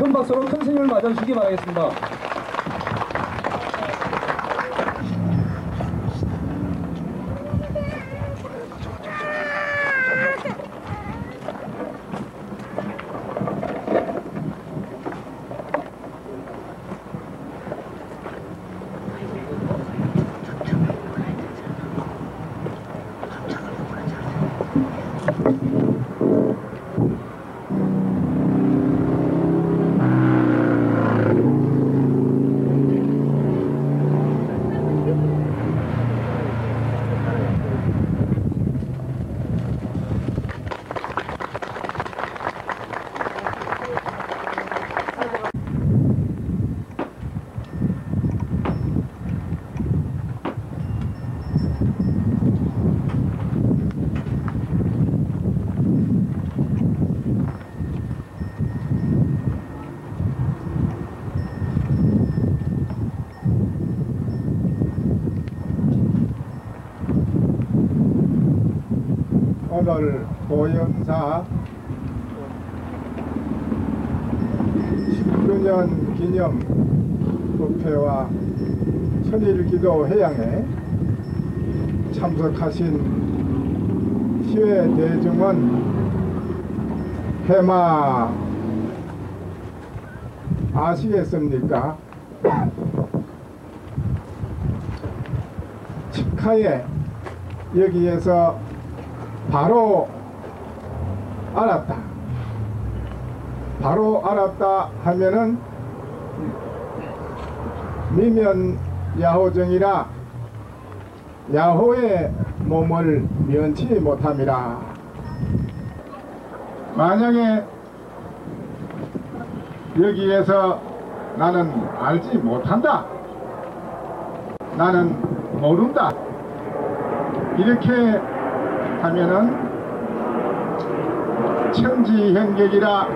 큰 박수로 큰 스님을 맞아주시기 바라겠습니다. 오늘 고연사 19년 기념 부패와 천일기도 해양에 참석하신 시외 대중은 해마 아시겠습니까? 직하에 여기에서 바로 알았다 하면은 미면 야호정이라 야호의 몸을 면치 못함이라. 만약에 여기에서 나는 알지 못한다, 나는 모른다 이렇게 하면은 천지현객이라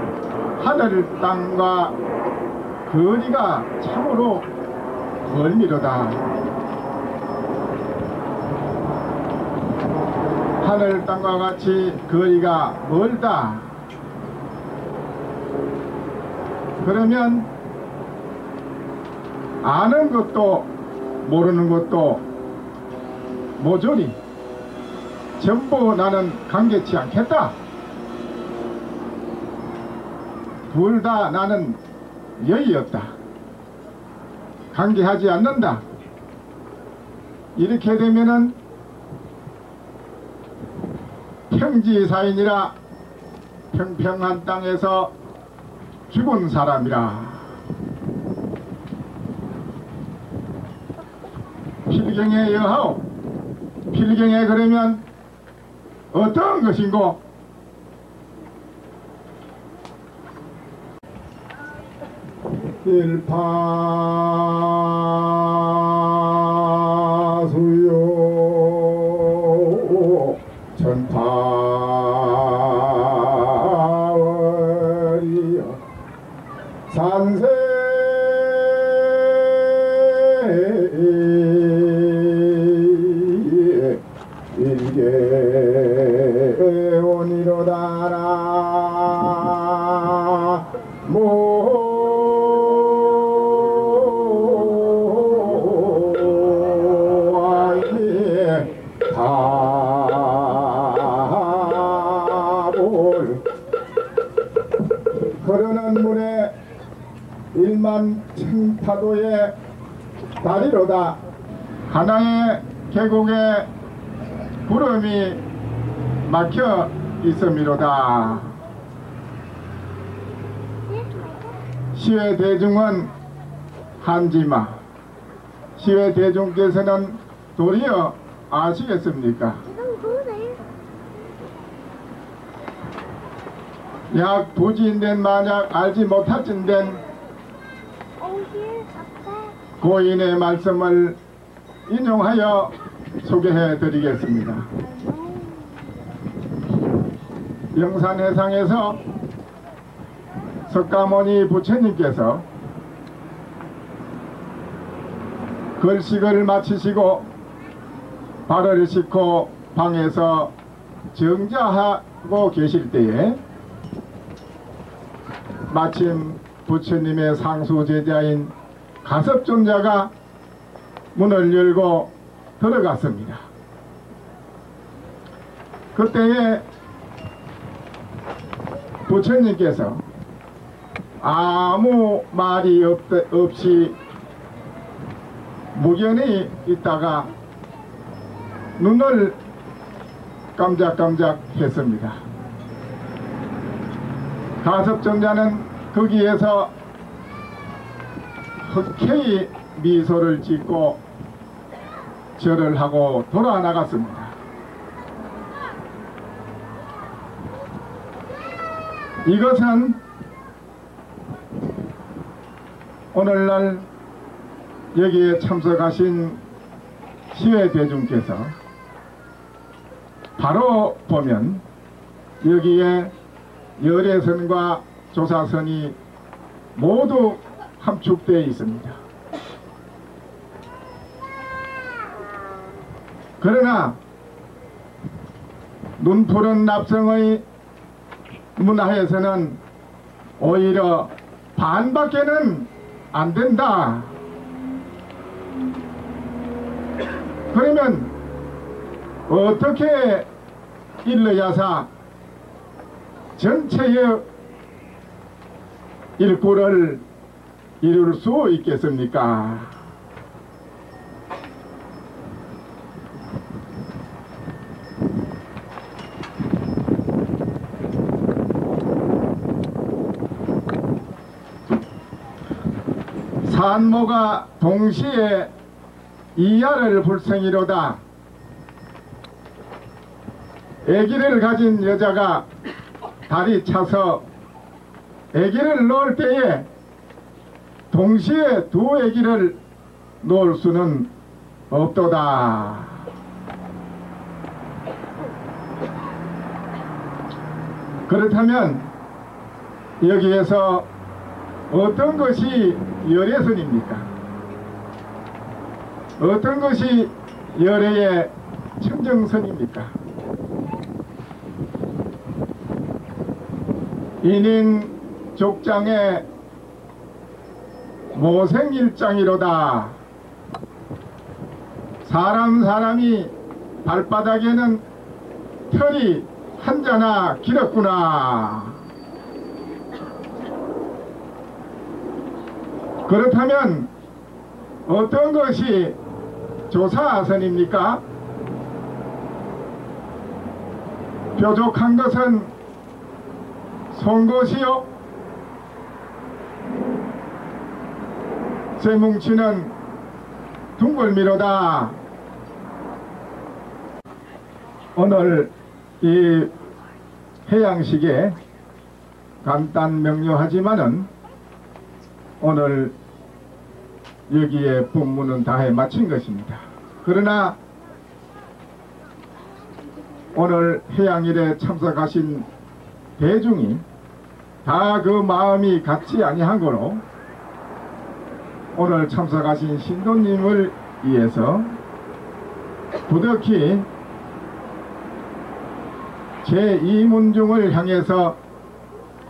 하늘 땅과 거리가 참으로 멀미로다. 하늘 땅과 같이 거리가 멀다. 그러면 아는 것도 모르는 것도 모조리 전부 나는 관계치 않겠다. 둘 다 나는 여의 없다. 관계하지 않는다. 이렇게 되면은 평지사인이라 평평한 땅에서 죽은 사람이라. 필경에 여하오. 필경에 그러면 어떤 것인고? 일파수요 천파월이여 산세 일개 온이로다라 흐르는 물에 1만 천파도의 다리로다. 하나의 계곡에 구름이 막혀 있음이로다. 시외 대중은 한지마. 시외 대중께서는 도리어 아시겠습니까? 약 부지인된 만약 알지 못하진된 고인의 말씀을 인용하여 소개해 드리겠습니다. 영산해상에서 석가모니 부처님께서 글식을 마치시고 발을 씻고 방에서 정자하고 계실 때에 마침 부처님의 상수 제자인 가섭존자가 문을 열고 들어갔습니다. 그때에 부처님께서 아무 말이 없이 무견히 있다가 눈을 깜짝깜짝 했습니다. 가섭존자는 거기에서 흔쾌히 미소를 짓고 절을 하고 돌아 나갔습니다. 이것은 오늘날 여기에 참석하신 시외 대중께서 바로 보면 여기에 열애선과 조사선이 모두 함축되어 있습니다. 그러나 눈푸른 납성의 문화에서는 오히려 반밖에는 안 된다. 그러면 어떻게 일러야사 전체의 일구를 이룰 수 있겠습니까? 산모가 동시에 이하를 불생이로다. 아기를 가진 여자가 다리 차서 아기를 놓을 때에 동시에 두 아기를 놓을 수는 없도다. 그렇다면 여기에서 어떤 것이 열애선입니까? 어떤 것이 열애의 청정선입니까? 인인 족장의 모생일장이로다. 사람이 발바닥에는 털이 한자나 길었구나. 그렇다면 어떤 것이 조사선입니까? 뾰족한 것은 송곳이요, 쇠뭉치는 둥글미로다. 오늘 이 해양식에 간단 명료하지만은 오늘 여기에 본문은 다해 마친 것입니다. 그러나 오늘 해양일에 참석하신 대중이 다 그 마음이 같지 아니한 거로 오늘 참석하신 신도님을 위해서 부득이 제2문중을 향해서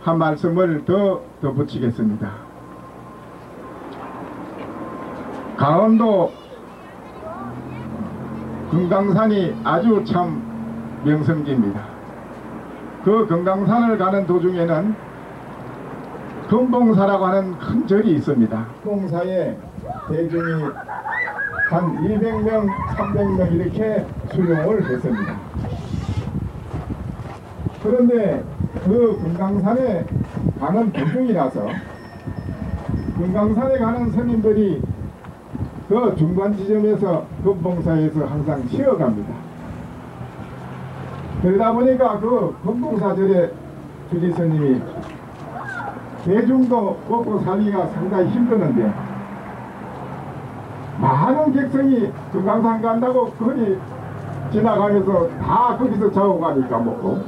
한 말씀을 더 덧붙이겠습니다. 강원도 금강산이 아주 참 명성지입니다. 그 금강산을 가는 도중에는 금봉사라고 하는 큰 절이 있습니다. 금봉사에 대중이 한 200명, 300명 이렇게 수용을 했습니다. 그런데 그 금강산에 가는 도중이라서 금강산에 가는 스님들이 그 중간 지점에서 금봉사에서 항상 쉬어갑니다. 그러다 보니까 그 금봉사절에 주지스님이 대중도 먹고 살기가 상당히 힘드는데 많은 객성이 금강산 간다고 거기 지나가면서 다 거기서 자고 가니까 먹고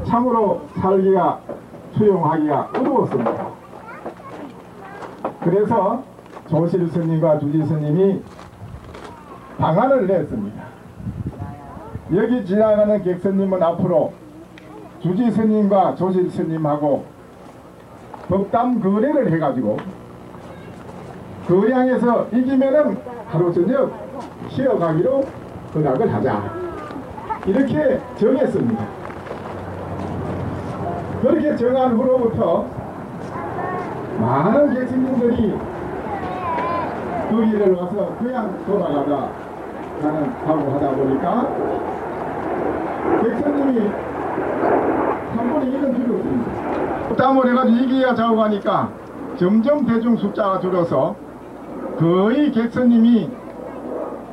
참으로 살기가 수용하기가 어려웠습니다. 그래서 조실 스님과 주지 스님이 방안을 냈습니다. 여기 지나가는 객스님은 앞으로 주지 스님과 조실 스님하고 법담 거래를 해가지고 거량에서 이기면은 하루 저녁 쉬어가기로 허락을 하자, 이렇게 정했습니다. 그렇게 정한 후로부터 많은 객신님들이 거기를 와서 그냥 돌아가다 가고 하다 보니까 객선님이 한 번에 1은 줄었습니다. 땀을 해가지고 이기가 자고 가니까 점점 대중 숫자가 줄어서 거의 객선님이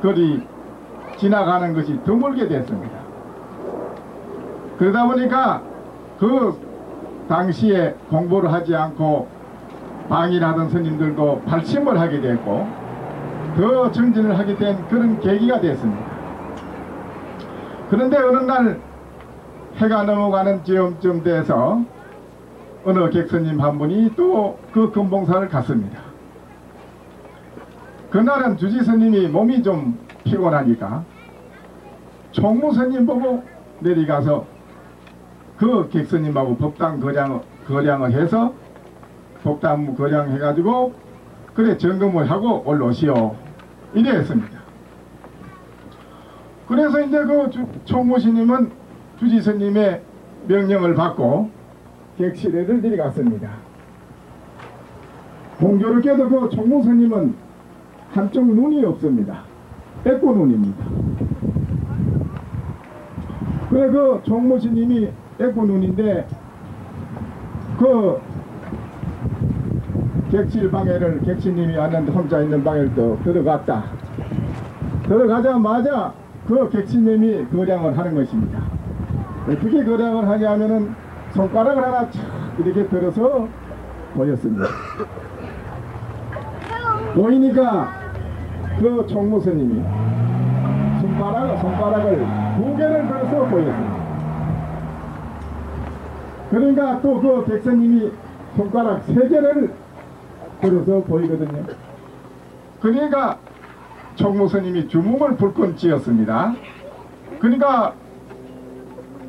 거리 지나가는 것이 드물게 됐습니다. 그러다 보니까 그 당시에 공부를 하지 않고 방일하던 스님들도 발심을 하게 됐고 더 정진을 하게 된 그런 계기가 됐습니다. 그런데 어느 날 해가 넘어가는 즈음쯤 돼서 어느 객스님 한 분이 또 그 금봉사를 갔습니다. 그날은 주지스님이 몸이 좀 피곤하니까 총무스님 보고 내려가서 그 객스님하고 법당 거량을 해서 법당 거량해가지고 그래 점검을 하고 올라오시오, 이래 했습니다. 그래서 이제 그 총무스님은 주지스님의 명령을 받고 객실에를 데려갔습니다. 공교롭게도 그 총무스님은 한쪽 눈이 없습니다. 빼고 눈입니다. 그래 그 총무스님이 빼고 눈인데 그 객실 방에를 객실님이 왔는데 혼자 있는 방에 또 들어갔다. 들어가자마자 그 객실님이 거량을 하는 것입니다. 어떻게 거량을 하냐면은 손가락을 하나 착 이렇게 들어서 보였습니다. 보이니까 그 총무스님이 손가락을 2개를 들어서 보였습니다. 그러니까 또 그 객선님이 손가락 3개를 들어서 보이거든요. 그러니까 총무스님이 주먹을 불끈 쥐었습니다. 그러니까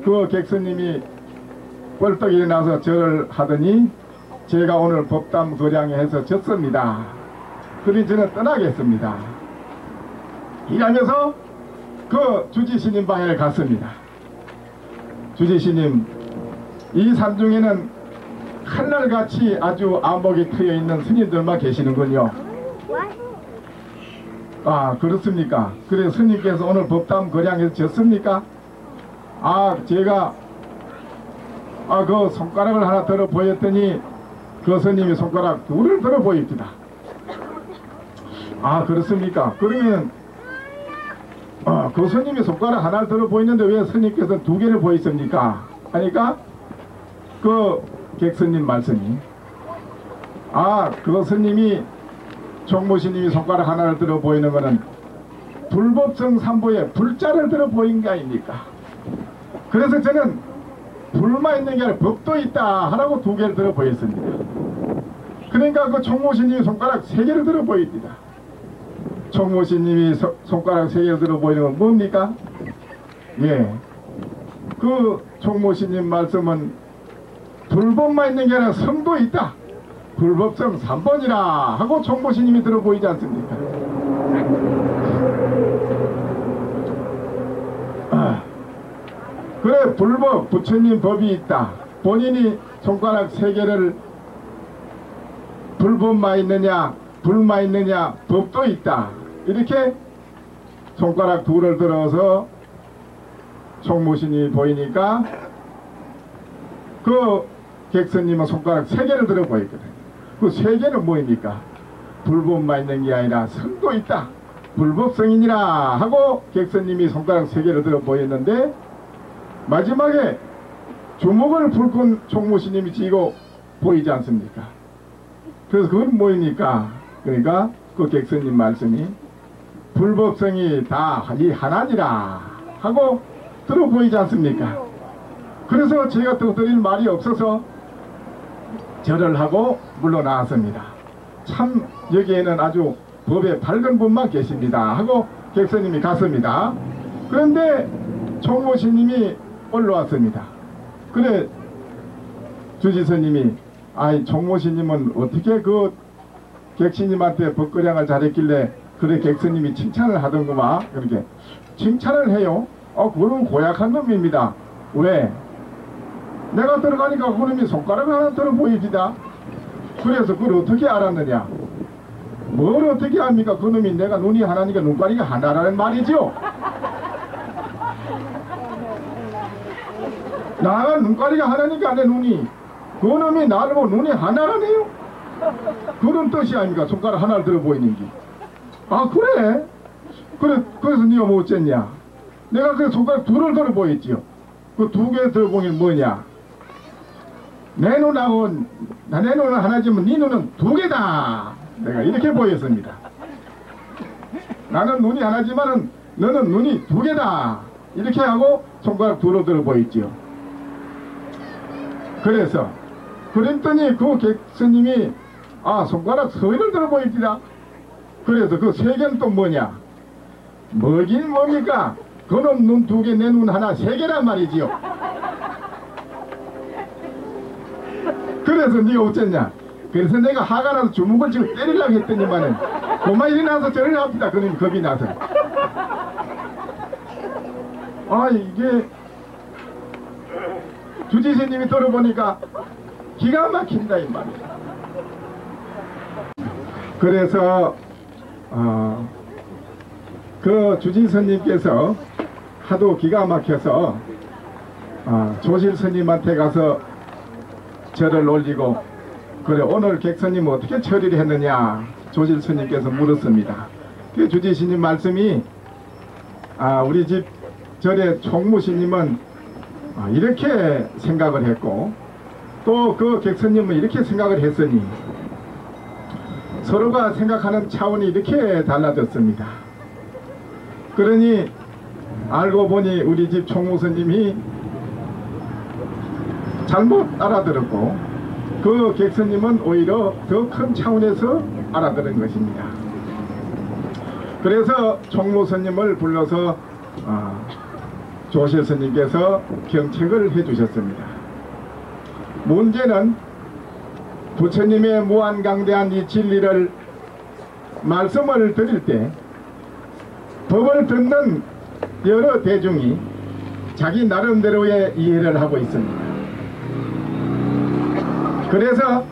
그 객선님이 벌떡 일어나서 절을 하더니 제가 오늘 법담 거량에 해서 졌습니다. 그러니 저는 떠나겠습니다. 이러면서 그 주지스님 방에 갔습니다. 주지스님, 이 산중에는 칼날같이 아주 안목이 트여있는 스님들만 계시는군요. 아, 그렇습니까? 그래 스님께서 오늘 법담 거량에서 졌습니까? 아, 제가 그 손가락을 하나 들어 보였더니 그 스님이 손가락 2를 들어 보입니다. 아, 그렇습니까? 그러면 그 스님이 손가락 하나를 들어 보이는데 왜 스님께서 2개를 보였습니까? 하니까 그 객스님 말씀이 그 스님이 총무스님이 손가락 하나를 들어 보이는 것은 불법성 삼보에 불자를 들어 보인 게 아닙니까? 그래서 저는 불만 있는 게 아니라 법도 있다 하라고 2개를 들어 보였습니다. 그러니까 그 총무스님이 손가락 3개를 들어 보입니다. 총무스님이 손가락 3개를 들어 보이는 건 뭡니까? 예, 그 총무스님 말씀은 불법만 있는 게 아니라 성도 있다, 불법성 3번이라 하고 총무스님이 들어 보이지 않습니까? 그래 불법, 부처님 법이 있다, 본인이 손가락 3개를 불법만 있느냐 불만 있느냐 법도 있다, 이렇게 손가락 2를 들어서 총무신이 보이니까 그 객선님은 손가락 3개를 들어 보였거든요. 그 3개는 뭐입니까? 불법만 있는 게 아니라 성도 있다, 불법성이니라 하고 객선님이 손가락 3개를 들어 보였는데 마지막에 주먹을 불끈 총무신님이 쥐고 보이지 않습니까? 그래서 그건 뭐입니까? 그러니까 그 객선님 말씀이 불법성이 다 이 하나니라 하고 들어 보이지 않습니까? 그래서 제가 더 드릴 말이 없어서 절을 하고 물러나왔습니다. 참 여기에는 아주 법에 밝은 분만 계십니다 하고 객선님이 갔습니다. 그런데 총무신님이 올라왔습니다. 그래 주지스님이 아이 총무신님은 어떻게 그 객스님한테 법거량을 잘했길래 그래 객스님이 칭찬을 하던구만. 그렇게 칭찬을 해요. 그건 고약한 놈입니다. 왜? 내가 들어가니까 그놈이 손가락 하나 들어 보이지다. 그래서 그걸 어떻게 알았느냐? 뭘 어떻게 합니까? 그놈이 내가 눈이 하나니까 눈가리가 하나라는 말이죠. 나가 눈가리가 하나니까 내 눈이, 그놈이 나를 보고 눈이 하나라네요. 그런 뜻이 아닙니까? 손가락 하나를 들어 보이는 게. 그래? 그래서 네가 뭐 어쨌냐? 내가 그 손가락 둘을 들어 보였지요. 그 두 개 들어 보긴 뭐냐? 내 눈하고 내 눈은 하나지만 네 눈은 두 개다. 내가 이렇게 보였습니다. 나는 눈이 하나지만은 너는 눈이 두 개다. 이렇게 하고 손가락 둘을 들어 보였지요. 그래서 그랬더니 그 객스님이 손가락 세 개를 들어 보입니다. 그래서 그 세 개는 또 뭐냐? 뭐긴 뭡니까? 그놈 눈 두 개, 내 눈 하나, 세 개란 말이지요. 그래서 네가 어쨌냐? 그래서 내가 화가 나서 주먹을 지금 때리려고 했더니만은 그만 일어나서 저를 합니다. 그놈이 겁이 나서. 이게 주지스님이 들어보니까 기가 막힌다 이 말이에요. 그래서 그 주지스님께서 하도 기가 막혀서 조실스님한테 가서 절을 올리고, 그래 오늘 객스님 어떻게 처리를 했느냐 조실스님께서 물었습니다. 그 주지스님 말씀이 우리 집 절의 총무신님은 이렇게 생각을 했고 또 그 객스님은 이렇게 생각을 했으니 서로가 생각하는 차원이 이렇게 달라졌습니다. 그러니 알고 보니 우리 집 총무스님이 잘못 알아들었고 그 객스님은 오히려 더 큰 차원에서 알아들은 것입니다. 그래서 총무스님을 불러서 조실스님께서 경책을 해주셨습니다. 문제는 부처님의 무한강대한 이 진리를 말씀을 드릴 때 법을 듣는 여러 대중이 자기 나름대로의 이해를 하고 있습니다. 그래서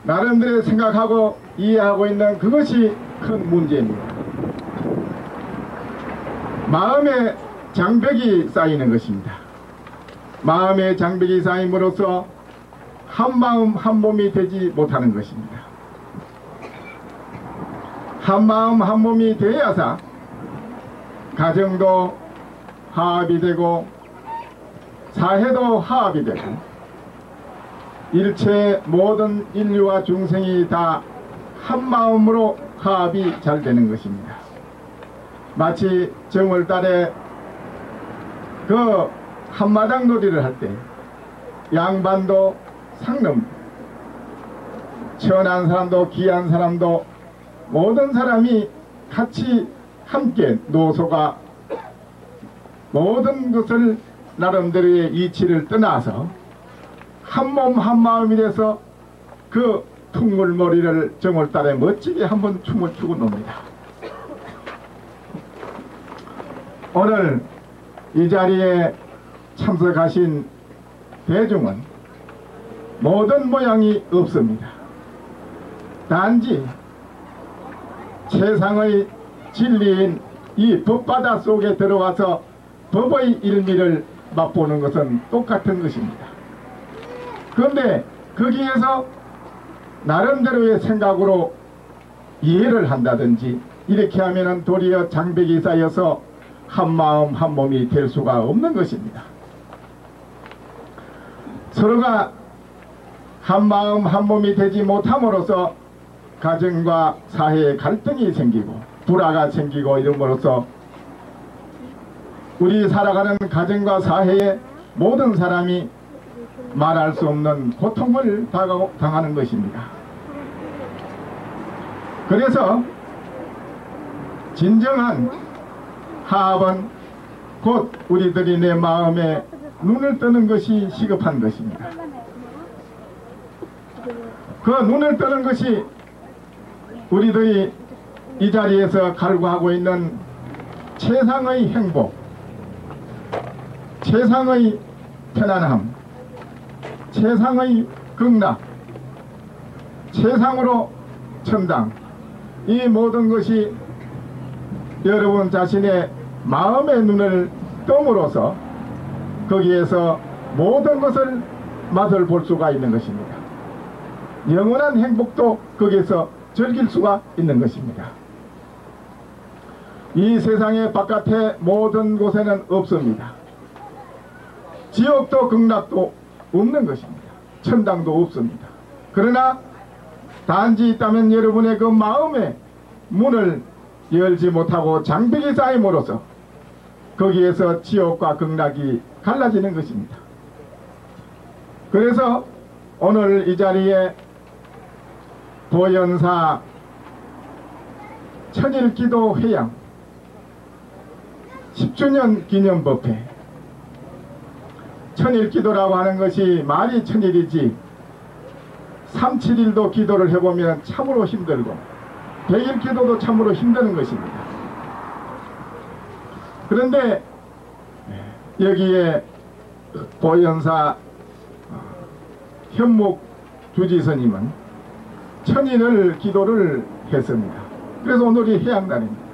나름대로 생각하고 이해하고 있는 그것이 큰 문제입니다. 마음의 장벽이 쌓이는 것입니다. 마음의 장벽이 쌓임으로써 한 마음 한 몸이 되지 못하는 것입니다. 한 마음 한 몸이 되어야사 가정도 화합이 되고 사회도 화합이 되고 일체 모든 인류와 중생이 다 한마음으로 화합이 잘 되는 것입니다. 마치 정월달에 그 한마당 놀이를 할 때 양반도 상놈, 천한 사람도 귀한 사람도 모든 사람이 같이 함께 노소가 모든 것을 나름대로의 이치를 떠나서 한 몸 한 마음이 돼서 그 퉁물머리를 정월달에 멋지게 한번 춤을 추고 놉니다. 오늘 이 자리에 참석하신 대중은 모든 모양이 없습니다. 단지 세상의 진리인 이 법바다 속에 들어와서 법의 일미를 맛보는 것은 똑같은 것입니다. 그런데 거기에서 나름대로의 생각으로 이해를 한다든지 이렇게 하면은 도리어 장벽이 쌓여서 한 마음 한 몸이 될 수가 없는 것입니다. 서로가 한 마음 한 몸이 되지 못함으로써 가정과 사회에 갈등이 생기고 불화가 생기고 이름으로써 우리 살아가는 가정과 사회의 모든 사람이 말할 수 없는 고통을 당하는 것입니다. 그래서 진정한 화합은 곧 우리들이 내 마음에 눈을 뜨는 것이 시급한 것입니다. 그 눈을 뜨는 것이 우리들이 이 자리에서 갈구하고 있는 최상의 행복, 최상의 편안함, 최상의 극락, 최상으로 천당, 이 모든 것이 여러분 자신의 마음의 눈을 뜸으로써 거기에서 모든 것을 맛을 볼 수가 있는 것입니다. 영원한 행복도 거기에서 즐길 수가 있는 것입니다. 이 세상의 바깥의 모든 곳에는 없습니다. 지옥도 극락도 없는 것입니다. 천당도 없습니다. 그러나 단지 있다면 여러분의 그 마음의 문을 열지 못하고 장벽이 쌓임으로써 거기에서 지옥과 극락이 갈라지는 것입니다. 그래서 오늘 이 자리에 보현사 천일기도 회양 10주년 기념법회, 천일기도라고 하는 것이 말이 천일이지 37일도 기도를 해보면 참으로 힘들고 100일 기도도 참으로 힘드는 것입니다. 그런데 여기에 보현사 현목 주지스님은 천일을 기도를 했습니다. 그래서 오늘이 해양날입니다.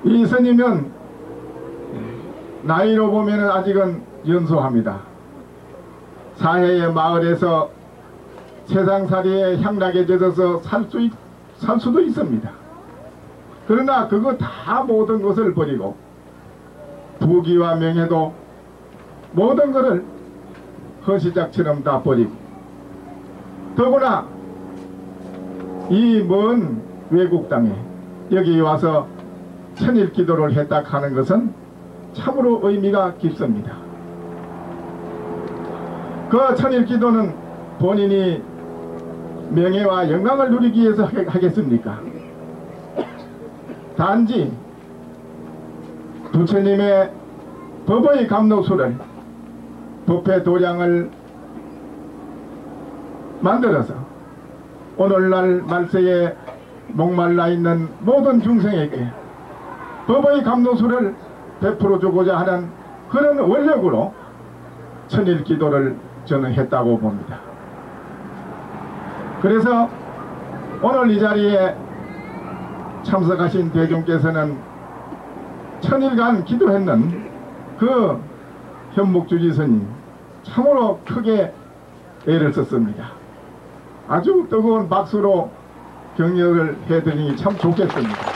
이 스님은 나이로 보면 아직은 연소합니다. 사해의 마을에서 세상살이에 향락에 젖어서 살 수도 있습니다. 그러나 그거 다 모든 것을 버리고 부귀와 명예도 모든 것을 허시작처럼 다 버리고 더구나 이 먼 외국 땅에 여기 와서 천일 기도를 했다 하는 것은 참으로 의미가 깊습니다. 그 천일 기도는 본인이 명예와 영광을 누리기 위해서 하겠습니까? 단지 부처님의 법의 감로수를 법회 도량을 만들어서 오늘날 말세에 목말라 있는 모든 중생에게 법의 감로수를 베풀어 주고자 하는 그런 원력으로 천일 기도를 저는 했다고 봅니다. 그래서 오늘 이 자리에 참석하신 대중께서는 천일간 기도했는 그 현목주지스님 참으로 크게 애를 썼습니다. 아주 뜨거운 박수로 격려를 해드리니 참 좋겠습니다.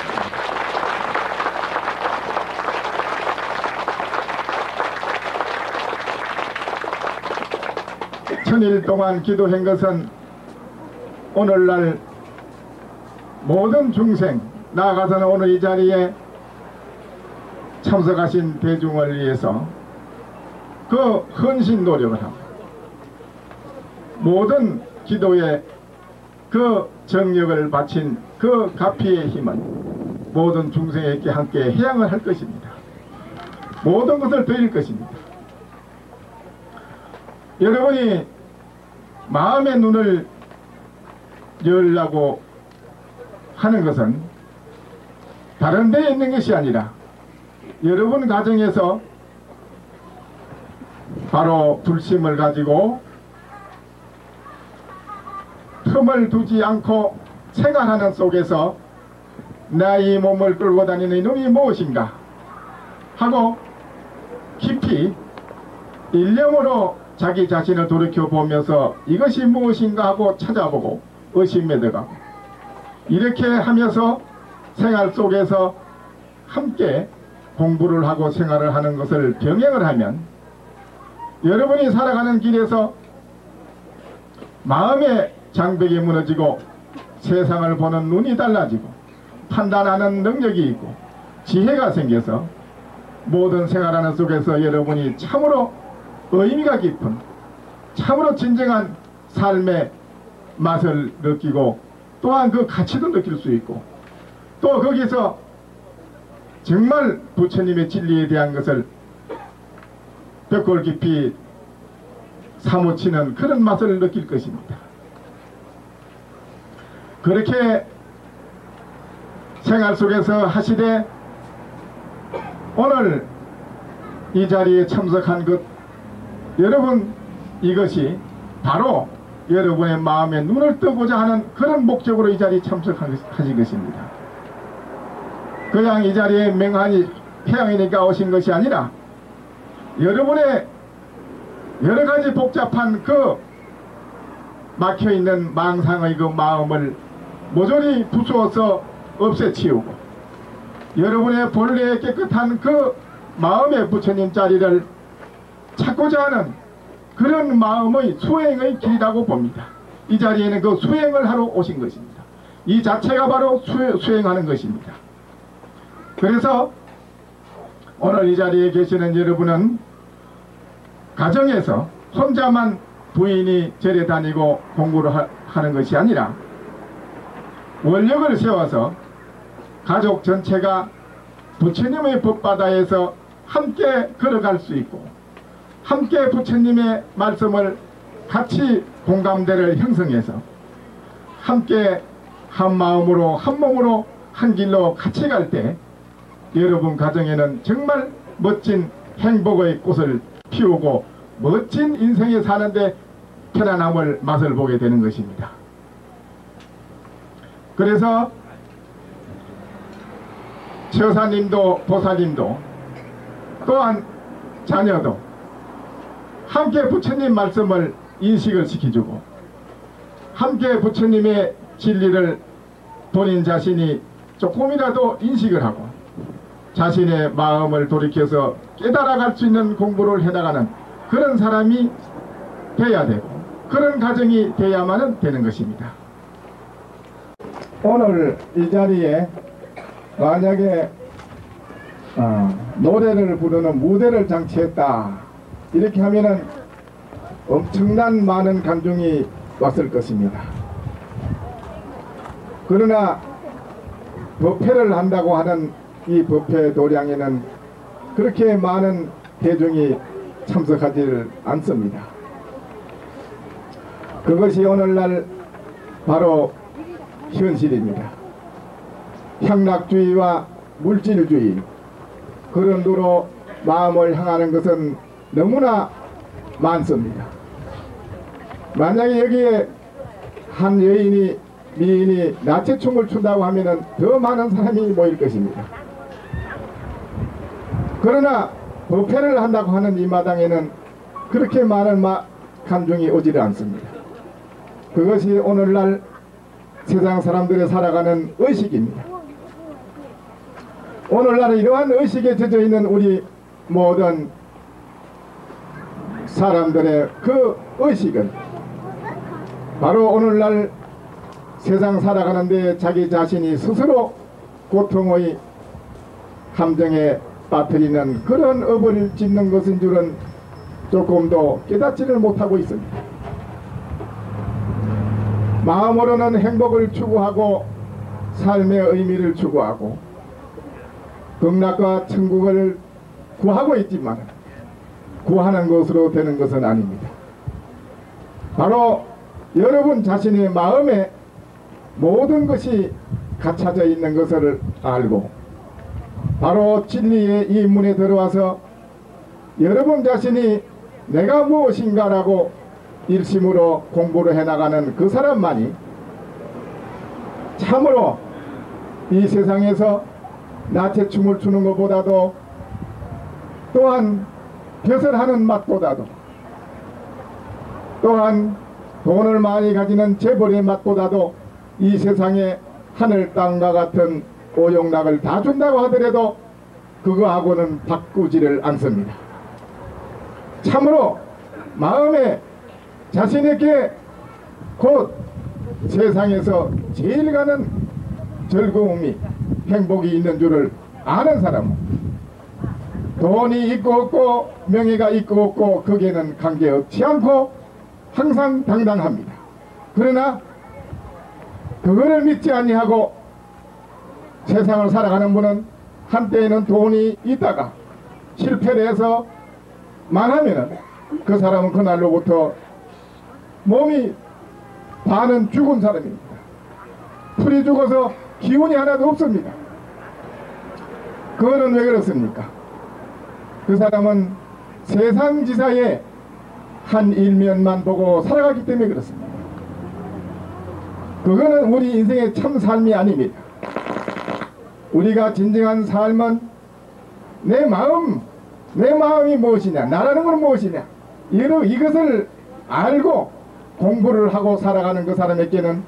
천일 동안 기도한 것은 오늘날 모든 중생, 나아가서는 오늘 이 자리에 참석하신 대중을 위해서 그 헌신 노력을 하고 모든 기도에 그 정력을 바친 그 가피의 힘은 모든 중생에게 함께 해양을 할 것입니다. 모든 것을 드릴 것입니다. 여러분이 마음의 눈을 열라고 하는 것은 다른 데에 있는 것이 아니라 여러분 가정에서 바로 불심을 가지고 틈을 두지 않고 생활하는 속에서 나 이 몸을 끌고 다니는 이놈이 무엇인가 하고 깊이 일념으로 자기 자신을 돌이켜보면서 이것이 무엇인가 하고 찾아보고 의심에 들어가고 이렇게 하면서 생활 속에서 함께 공부를 하고 생활을 하는 것을 병행을 하면 여러분이 살아가는 길에서 마음의 장벽이 무너지고 세상을 보는 눈이 달라지고 판단하는 능력이 있고 지혜가 생겨서 모든 생활하는 속에서 여러분이 참으로 의미가 깊은 참으로 진정한 삶의 맛을 느끼고 또한 그 가치도 느낄 수 있고 또 거기서 정말 부처님의 진리에 대한 것을 벽골 깊이 사무치는 그런 맛을 느낄 것입니다. 그렇게 생활 속에서 하시되 오늘 이 자리에 참석한 것, 여러분, 이것이 바로 여러분의 마음에 눈을 뜨고자 하는 그런 목적으로 이 자리에 참석하신 것입니다. 그냥 이 자리에 맹한이 태양이니까 오신 것이 아니라 여러분의 여러가지 복잡한 그 막혀있는 망상의 그 마음을 모조리 부수어서 없애치우고 여러분의 본래의 깨끗한 그 마음의 부처님 자리를 찾고자 하는 그런 마음의 수행의 길이라고 봅니다. 이 자리에는 그 수행을 하러 오신 것입니다. 이 자체가 바로 수행하는 것입니다. 그래서 오늘 이 자리에 계시는 여러분은 가정에서 혼자만 부인이 절에 다니고 공부를 하는 것이 아니라 원력을 세워서 가족 전체가 부처님의 법바다에서 함께 걸어갈 수 있고 함께 부처님의 말씀을 같이 공감대를 형성해서 함께 한 마음으로 한 몸으로 한 길로 같이 갈 때 여러분 가정에는 정말 멋진 행복의 꽃을 피우고 멋진 인생에 사는데 편안함을 맛을 보게 되는 것입니다. 그래서 처사님도 보살님도 또한 자녀도 함께 부처님 말씀을 인식을 시켜주고 함께 부처님의 진리를 본인 자신이 조금이라도 인식을 하고 자신의 마음을 돌이켜서 깨달아갈 수 있는 공부를 해나가는 그런 사람이 돼야 되고 그런 가정이 돼야만 되는 것입니다. 오늘 이 자리에 만약에 노래를 부르는 무대를 장치했다 이렇게 하면은 엄청난 많은 감정이 왔을 것입니다. 그러나 법회를 한다고 하는 이 법회 도량에는 그렇게 많은 대중이 참석하지 않습니다. 그것이 오늘날 바로 현실입니다. 향락주의와 물질주의 그런 도로 마음을 향하는 것은 너무나 많습니다. 만약에 여기에 한 여인이 미인이 나체춤을 춘다고 하면 더 많은 사람이 모일 것입니다. 그러나 법회를 한다고 하는 이 마당에는 그렇게 많은 감정이 오지를 않습니다. 그것이 오늘날 세상 사람들이 살아가는 의식입니다. 오늘날 이러한 의식에 젖어있는 우리 모든 사람들의 그 의식은 바로 오늘날 세상 살아가는데 자기 자신이 스스로 고통의 감정에 빠뜨리는 그런 업을 짓는 것인 줄은 조금도 깨닫지를 못하고 있습니다. 마음으로는 행복을 추구하고 삶의 의미를 추구하고 극락과 천국을 구하고 있지만 구하는 것으로 되는 것은 아닙니다. 바로 여러분 자신의 마음에 모든 것이 갇혀져 있는 것을 알고 바로 진리의 이 문에 들어와서 여러분 자신이 내가 무엇인가라고 일심으로 공부를 해나가는 그 사람만이 참으로 이 세상에서 나체춤을 추는 것보다도 또한 벼슬 하는 맛보다도 또한 돈을 많이 가지는 재벌의 맛보다도 이 세상에 하늘 땅과 같은 오용락을 다 준다고 하더라도 그거하고는 바꾸지를 않습니다. 참으로 마음에 자신에게 곧 세상에서 제일 가는 즐거움이 행복이 있는 줄을 아는 사람은 돈이 있고 없고 명예가 있고 없고 거기에는 관계없지 않고 항상 당당합니다. 그러나 그거를 믿지 아니하고 세상을 살아가는 분은 한때에는 돈이 있다가 실패를 해서 망하면은 그 사람은 그날로부터 몸이 반은 죽은 사람입니다. 풀이 죽어서 기운이 하나도 없습니다. 그거는 왜 그렇습니까? 그 사람은 세상지사의 한 일면만 보고 살아가기 때문에 그렇습니다. 그거는 우리 인생의 참 삶이 아닙니다. 우리가 진정한 삶은 내 마음이 무엇이냐, 나라는 건 무엇이냐, 이것을 알고 공부를 하고 살아가는 그 사람에게는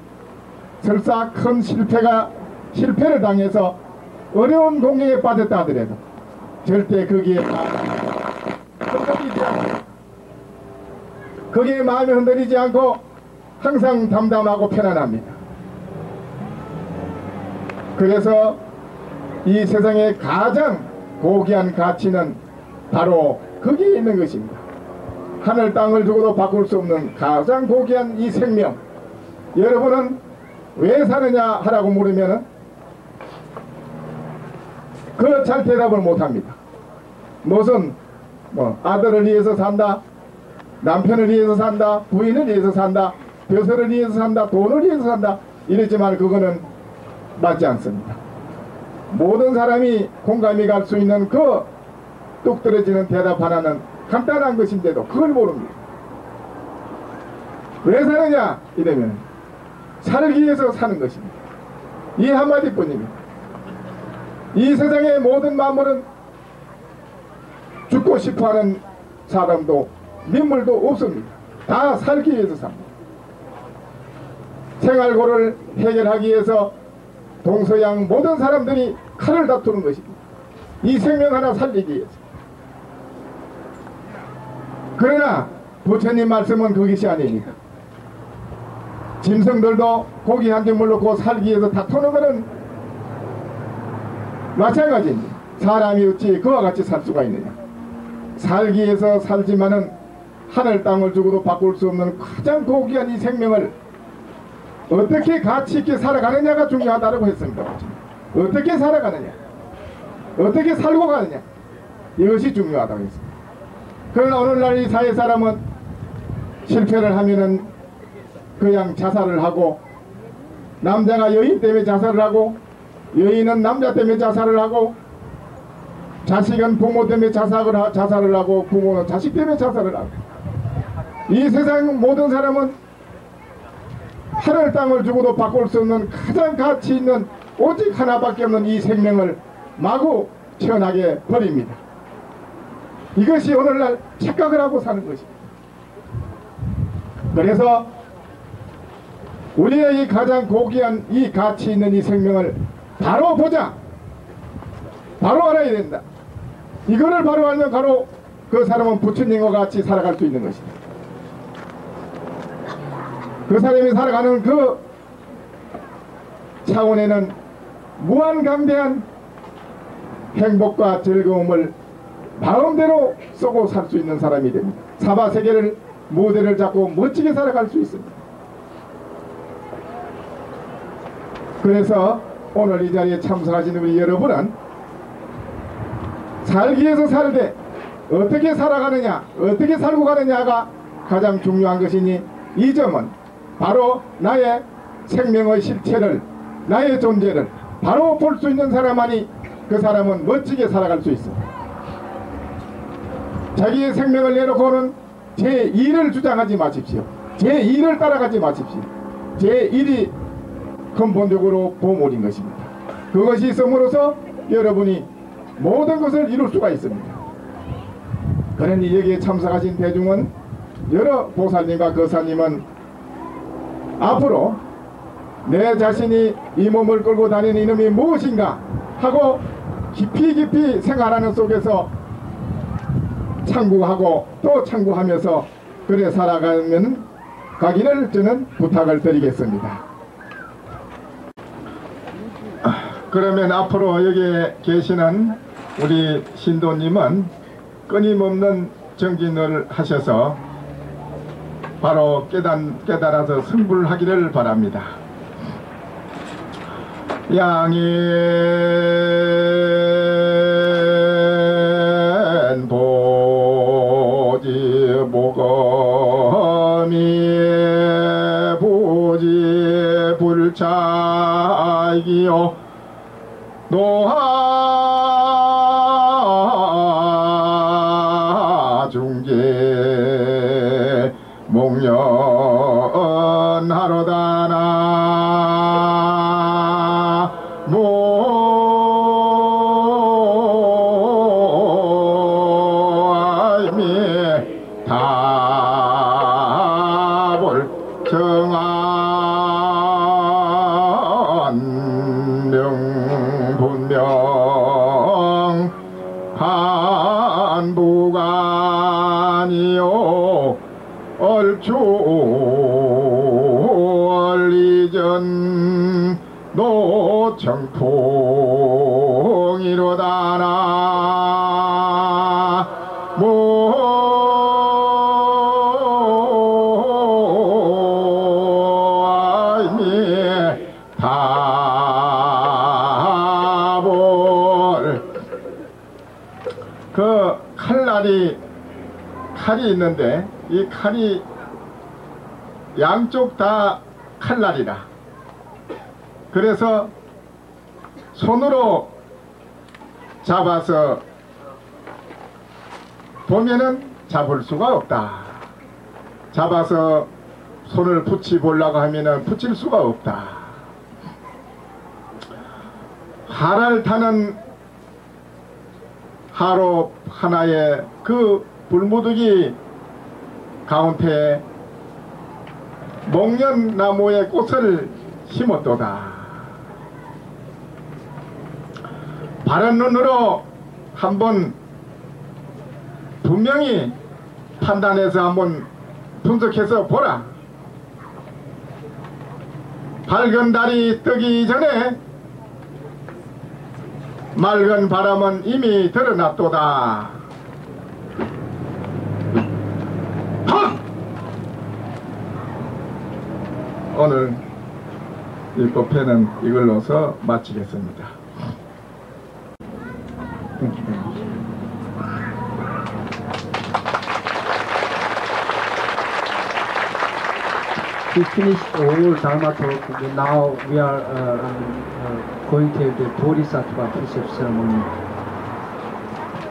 설사 큰 실패를 당해서 어려운 공경에 빠졌다 하더라도 절대 거기에 마음이 흔들리지 않고 항상 담담하고 편안합니다. 그래서 이 세상에 가장 고귀한 가치는 바로 거기에 있는 것입니다. 하늘 땅을 주고도 바꿀 수 없는 가장 고귀한 이 생명, 여러분은 왜 사느냐 하라고 물으면은 그 잘 대답을 못합니다. 무슨 아들을 위해서 산다, 남편을 위해서 산다, 부인을 위해서 산다, 벼슬을 위해서 산다, 돈을 위해서 산다, 이랬지만 그거는 맞지 않습니다. 모든 사람이 공감이 갈 수 있는 그 뚝 떨어지는 대답 하나는 간단한 것인데도 그걸 모릅니다. 왜 사느냐 이러면 살기 위해서 사는 것입니다. 이 한마디뿐입니다. 이 세상의 모든 만물은 죽고 싶어하는 사람도 민물도 없습니다. 다 살기 위해서 삽니다. 생활고를 해결하기 위해서 동서양 모든 사람들이 칼을 다투는 것입니다. 이 생명 하나 살리기 위해서. 그러나 부처님 말씀은 그것이 아닙니다. 짐승들도 고기 한 점을 놓고 살기 위해서 다투는 것은 마찬가지입니다. 사람이 어찌 그와 같이 살 수가 있느냐. 살기 위해서 살지만은 하늘 땅을 주고도 바꿀 수 없는 가장 고귀한 이 생명을 어떻게 가치 있게 살아가느냐가 중요하다고 했습니다. 어떻게 살아가느냐, 어떻게 살고 가느냐, 이것이 중요하다고 했습니다. 그러나 오늘날 이 사회 사람은 실패를 하면은 그냥 자살을 하고, 남자가 여인 때문에 자살을 하고, 여인은 남자 때문에 자살을 하고, 자식은 부모 때문에 자살을 하고, 부모는 자식 때문에 자살을 하고, 이 세상 모든 사람은 하늘 땅을 주고도 바꿀 수 없는 가장 가치 있는 오직 하나밖에 없는 이 생명을 마구 천하게 버립니다. 이것이 오늘날 착각을 하고 사는 것입니다. 그래서 우리의 이 가장 고귀한 이 가치 있는 이 생명을 바로 보자, 바로 알아야 된다. 이거를 바로 알면 바로 그 사람은 부처님과 같이 살아갈 수 있는 것입니다. 그 사람이 살아가는 그 차원에는 무한강대한 행복과 즐거움을 마음대로 쏘고 살 수 있는 사람이 됩니다. 사바세계를 무대를 잡고 멋지게 살아갈 수 있습니다. 그래서 오늘 이 자리에 참석하신 우리 여러분은 살기 위해서 살되 어떻게 살아가느냐, 어떻게 살고 가느냐가 가장 중요한 것이니, 이 점은 바로 나의 생명의 실체를, 나의 존재를 바로 볼 수 있는 사람만이 그 사람은 멋지게 살아갈 수 있습니다. 자기의 생명을 내놓고는 제2를 주장하지 마십시오. 제2를 따라가지 마십시오. 제1이 근본적으로 보물인 것입니다. 그것이 있음으로써 여러분이 모든 것을 이룰 수가 있습니다. 그러니 여기에 참석하신 대중은, 여러 보살님과 거사님은 앞으로 내 자신이 이 몸을 끌고 다니는 이놈이 무엇인가 하고 깊이 생활하는 속에서 참고하고 또 참고하면서 그래 살아가면 가기를 저는 부탁을 드리겠습니다. 그러면 앞으로 여기에 계시는 우리 신도님은 끊임없는 정진을 하셔서 바로 깨달아서 승불하기를 바랍니다. 양인 보지 살기요 노하 중계 목련하로다나 모아이미 답을 정한 명분명 한부간이요 얼추 얼리전 노청풍이로다나 모아이미 답을 그 칼이 있는데 이 칼이 양쪽 다 칼날이라 그래서 손으로 잡아서 보면은 잡을 수가 없다. 잡아서 손을 붙이 보려고 하면은 붙일 수가 없다. 활을 타는 하로 하나의 그 불무더기 가운데 목련나무의 꽃을 심었도다. 바른 눈으로 한번 분명히 판단해서 한번 분석해서 보라. 밝은 달이 뜨기 전에 맑은 바람은 이미 드러났도다. 오늘 이 법회는 이걸로서 마치겠습니다. We finished all Dharma talk. Now we are going to have the Bodhisattva precept ceremony.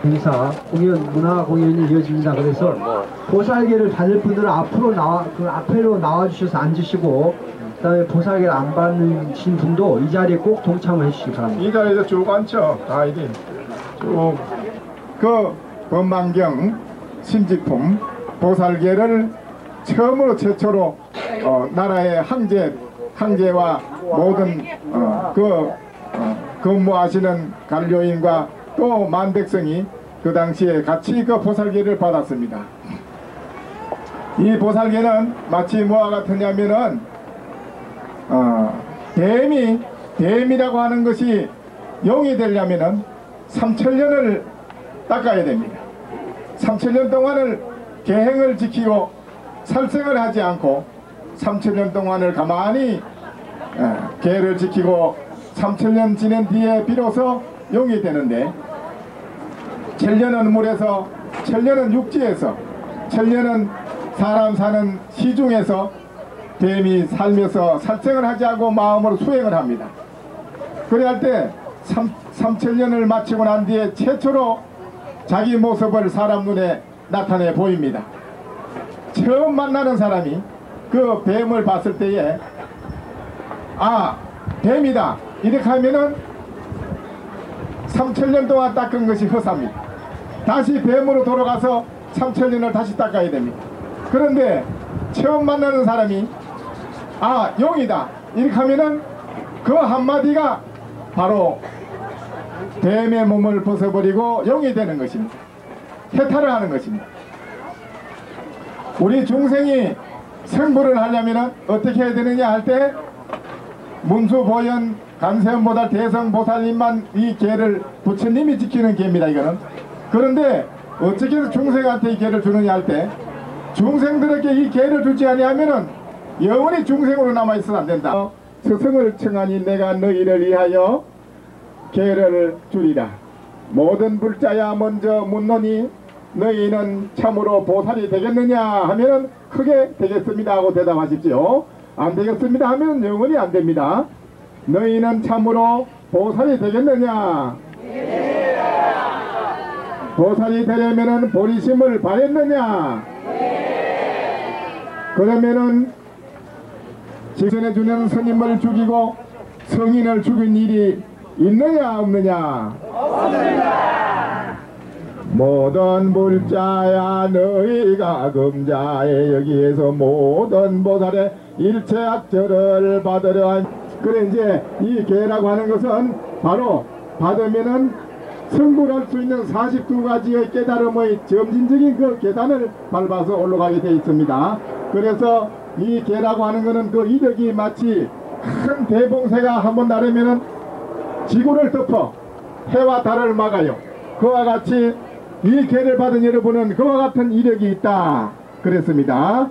행사 공연 문화 공연이 이어집니다. 그래서 보살계를 받을 분들은 앞으로 나와 주셔서 앉으시고 그다음에 보살계를 안 받으신 분도 이 자리에 꼭 동참을 해주시기 바랍니다. 이 자리에서 쭉 앉죠. 아이디 쭉 그 법망경 신직품 보살계를 처음으로 최초로 나라의 황제와 모든 근무하시는 관료인과 또 만백성이 그 당시에 같이 그 보살계를 받았습니다. 이 보살계는 마치 뭐와 같으냐면은 뱀이라고 하는 것이 용이 되려면은 3000년을 닦아야 됩니다. 3000년 동안을 계행을 지키고 살생을 하지 않고 3000년 동안을 가만히 계를 지키고 3000년 지낸 뒤에 비로소 용이 되는데 1000년은 물에서 1000년은 육지에서 1000년은 사람 사는 시중에서 뱀이 살면서 살생을 하지 않고 마음으로 수행을 합니다. 그래야 할 때 3000년을 마치고 난 뒤에 최초로 자기 모습을 사람 눈에 나타내 보입니다. 처음 만나는 사람이 그 뱀을 봤을 때에 뱀이다 이렇게 하면은 3000년 동안 닦은 것이 허사입니다. 다시 뱀으로 돌아가서 3000년을 다시 닦아야 됩니다. 그런데 처음 만나는 사람이 용이다 이렇게 하면은 그 한마디가 바로 뱀의 몸을 벗어버리고 용이 되는 것입니다. 해탈을 하는 것입니다. 우리 중생이 성불을 하려면 어떻게 해야 되느냐 할 때 문수보현 간세음보살 대성보살님만 이 계를 부처님이 지키는 계입니다. 이거는. 그런데 어떻게 해서 중생한테 이 계를 주느냐 할 때 중생들에게 이 계를 주지 아니하면은 영원히 중생으로 남아있어도 안된다. 스승을 청하니 내가 너희를 위하여 계를 주리라. 모든 불자야 먼저 묻노니 너희는 참으로 보살이 되겠느냐 하면은 크게 되겠습니다 하고 대답하십시오. 안 되겠습니다 하면 영원히 안 됩니다. 너희는 참으로 보살이 되겠느냐? 보살이 되려면은 보리심을 바랬느냐? 그러면은 직선해 주는 스님을 죽이고 성인을 죽인 일이 있느냐 없느냐? 모든 불자야 너희가 금자에 여기에서 모든 보살의 일체 악절을 받으려 한. 그래 이제 이 계라고 하는 것은 바로 받으면은 성불할 수 있는 42가지의 깨달음의 점진적인 그 계단을 밟아서 올라가게 되어 있습니다. 그래서 이 계라고 하는 것은 그 이력이 마치 큰 대봉쇄가 한번 나르면은 지구를 덮어 해와 달을 막아요. 그와 같이 이 계를 받은 여러분은 그와 같은 이력이 있다 그랬습니다.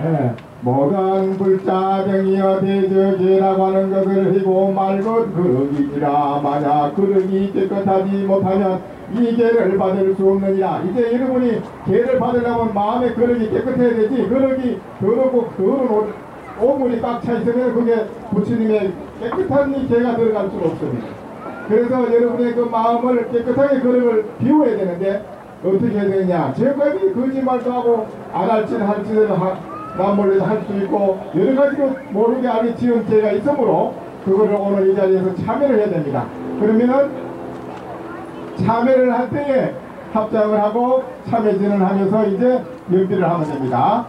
네. 모든 불자병이여 대저계라고 하는 것을 희고 맑은 그릇이니라. 만약 그릇이 깨끗하지 못하면 이 계를 받을 수 없느니라. 이제 여러분이 계를 받으려면 마음의 그릇이 깨끗해야 되지, 그릇이 더럽고 더러운 오물이 꽉 차 있으면 그게 부처님의 깨끗한 이 계가 들어갈 수가 없습니다. 그래서 여러분의 그 마음을 깨끗하게 그릇을 비워야 되는데 어떻게 해야 되느냐. 지금까지 거짓말도 하고 안 할 짓 할 짓을 남몰래도 할 수 있고 여러가지로 모르게 안에 지은 죄가 있으므로 그거를 오늘 이 자리에서 참여를 해야 됩니다. 그러면은 참여를 할 때에 합장을 하고 참여진을 하면서 이제 연비를 하면 됩니다.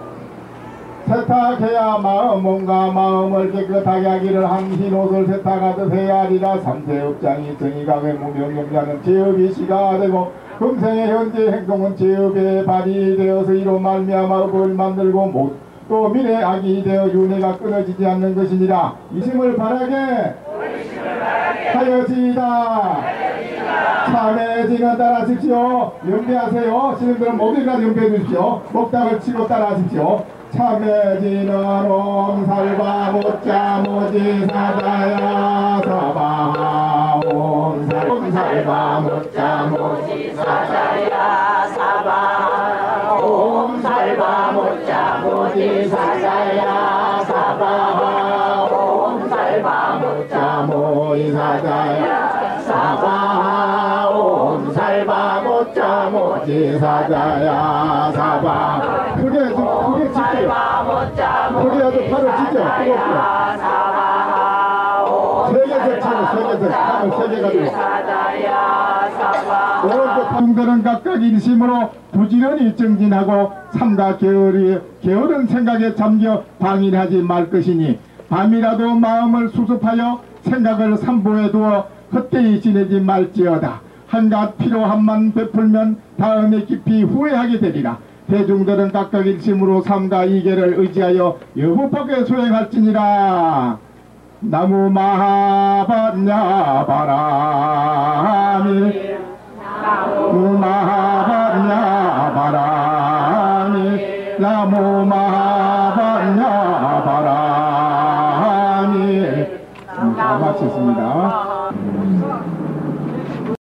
세탁해야 몸과 마음을 깨끗하게 하기를 한 흰옷을 세탁하듯 해야 하리라. 삼세업장이 정의각의 무명용자는 제업이 시가 되고 금생의 현재 행동은 제업의 발이 되어서 이로 말미암아 업을 만들고 못 또 미래 악이 되어 윤회가 끊어지지 않는 것이니라. 이심을 바라게 하여지이다. 참회지는 따라하십시오. 연배하세요. 스님들은 목요일까지 연배해 주십시오. 목닥을 치고 따라하십시오. 참회지는 옴살바 못자 모지 사자야 사바 옴살바 못자 모지 사자야 사바 옴살바 못자 모지 사자야 사바 옴살바 못자 모지 사자야 사바 옴살바 못자 모지 사자야 사바. 그게 짖죠. 그게 아주 팔을 짖죠. 세계에서 치는 세계에서 세계 가지고 오른쪽 판들은 각각 인심으로 부지런히 정진하고 삼가 게으른 생각에 잠겨 방일하지 말 것이니 밤이라도 마음을 수습하여 생각을 삼보에 두어 헛되이 지내지 말지어다. 한갓 필요함만 베풀면 다음에 깊이 후회하게 되리라. 대중들은 각각 일심으로 삼가 이계를 의지하여 여부밖에 수행할지니라. 나무 마하바냐 바라미 나무 마하바냐 바라미 나무